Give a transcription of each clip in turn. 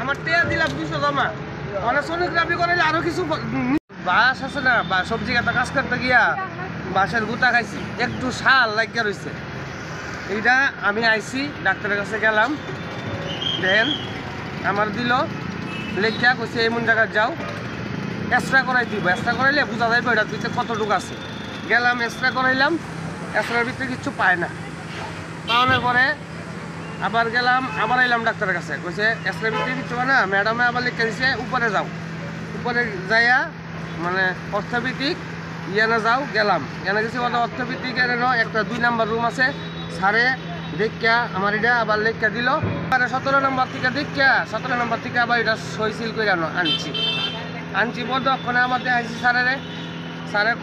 আমার টেয়া দিলাম 200 জমা মানে সোনোগ্রাফি করাইলে আরো কিছু বাস আছে না বা সবজি কাটা কাজ করতে গিয়া বাসের গুতা খাইছি একটু শাল লাগিয়া রয়েছে এইটা আমি আইছি ডাক্তারের কাছে গেলাম দেন আমার দিল লেখিয়া কইছে এমন জায়গায় যাও এক্সরা করাই দিব এক্সরা করাইলে বোঝা যাবে ওইটার ভিতরে কতটুকু আছে গেলাম এক্সরা করাইলাম এক্সরার ভিতরে কিছু পায় না পাওয়ানোর পরে আবার গেলাম আবার এলাম ডাক্তারের কাছে কইছে এক্সরার ভিতরে কিছু না ম্যাডামে আবার লিখে দিছে উপরে যাও উপরে যাইয়া মানে অর্থোপেডিক ইয়ানা যাও গেলাম এনে গেছি অর্থোপেডিক এর একটা 2 নম্বর রুম আছে সারে দেখা আমার এটা আবার লেখা দিল 17 নম্বর থেকে দেখা 17 নম্বর থেকে আবার এটা সই সিল করে আনছি বদক্ষণে আমার দেখাইছি সারে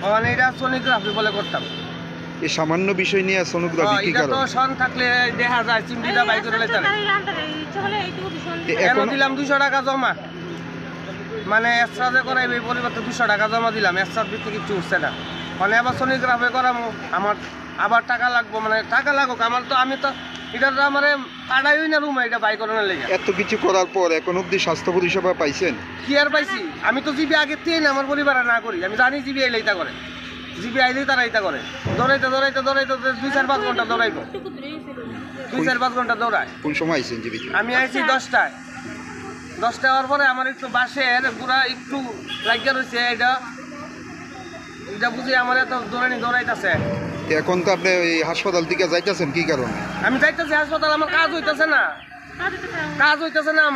ওখানে এটা সোনোগ্রাফি বলে করতাম এই সামান্য বিষয় নিয়ে সোনোগ্রাফি কি কারণ? এটা তো সন থাকলে দেখা যায় চিমটিটা বাই করে লইতে এখন দিলাম 200 টাকা জমা মানে এক্সট্রা যে করাইবে পরিবর্তে 200 টাকা জমা দিলাম এক্সট্রার ভিতরে কিছু উঠছে না মানে আবার সোনোগ্রাফি করামো আমার আবার টাকা লাগবো মানে টাকা লাগুক আমার তো আমি তো এটা তো আমার পাড়াই না রুমে এটা বাই করানোর লেগে এত কিছু করার পর এখন অবধি স্বাস্থ্য পরিষেবা পাইছেন? কি আর পাইছি আমি তো জিবি আগের থেকে না আমার পরিবার না করি আমি জানি জিবি আইলে এটা করে জিবি আইলেই তারা এটা করে দৌড়াইতে 2-4-5 ঘন্টা দৌড়াইবো 2-4-5 ঘন্টা দৌড়ায়। কোন সময় আইছেন জিবি? আমি আইছি 10টায় হওয়ার পরে আমার একটু বাসের পুরা একটু লাগিয়া রয়েছে এটা বুঝি আমার এত দৌড়াইতেছে এখন তো আপনি এই হাসপাতাল থেকে যাইতেছেন কি কারণে? আমি যাইতেছি হাসপাতাল আমার কাজ হইতেছে না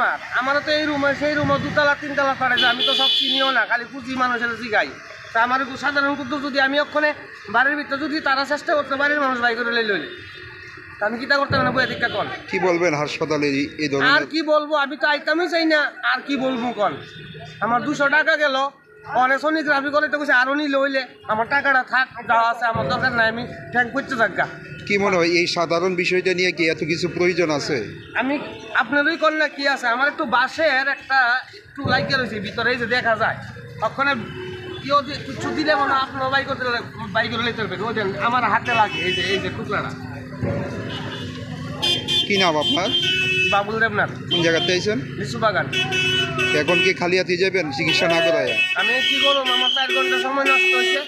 আমার তো এই রুমে সেই রুমে 2তলা 3তলা পাড়ে আমি তো সব চিনিও না খালি পুঁজি মানুষের জিগাই তা আমার সাধারণ কুদ্দু যদি আমি ওখানে বাড়ির ভিতরে যদি তারা চেষ্টা করতে বাড়ির মানুষ বাই করে লইলে আমি কিতা করতে না বইয়া দীক্ষা কন কি বলবেন হাসপাতালে এই ধরনের? আর কি বলবো আমি তো আইতামই চাই না আর কি বলবো কন আমার 200 টাকা গেল অনেক সোনোগ্রাফি করে তো কিছু আরো নিলে হইলে আমার টাকাটা থাক যাওয়া আছে আমার দরকার নাই আমি ট্যাঙ্ক করতে থাকা কি মনে হয় এই সাধারণ বিষয়টা নিয়ে কি এত কিছু প্রয়োজন আছে? আমি আপনারই কল না কি আছে আমার একটু বাসের একটা একটু লাগিয়ে রয়েছে ভিতরে এই যে দেখা যায় ওখানে কেউ কিছু দিলে মানে আপনার বাই করে লেতে পারবেন ওই আমার হাতে লাগে এই যে টুকরাটা। কি নাম আপনার? বাবুল দেবনাথ। কোন জায়গাতে আইছেন? লিচু বাগান। এখন কি খালি হাতে যাবেন চিকিৎসা না করায়? আমি কি করবো আমার 4 ঘন্টা সময় নষ্ট হয়েছে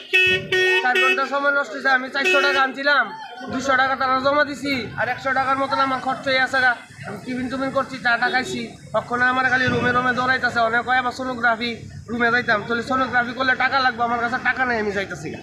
4 ঘন্টা সময় নষ্ট হয়েছে আমি 400 টাকা আনছিলাম 200 টাকা তারা জমা দিছি আর 100 টাকার মতন আমার খরচ হয়ে আছে আমি টিফিন করছি চাটা খাইছি কখনো আমার খালি রুমে দৌড়াইতেছে অনেক আবার সোনোগ্রাফি রুমে যাইতাম তাহলে সোনোগ্রাফি করলে টাকা লাগবে আমার কাছে টাকা নেই আমি যাইতেছি না।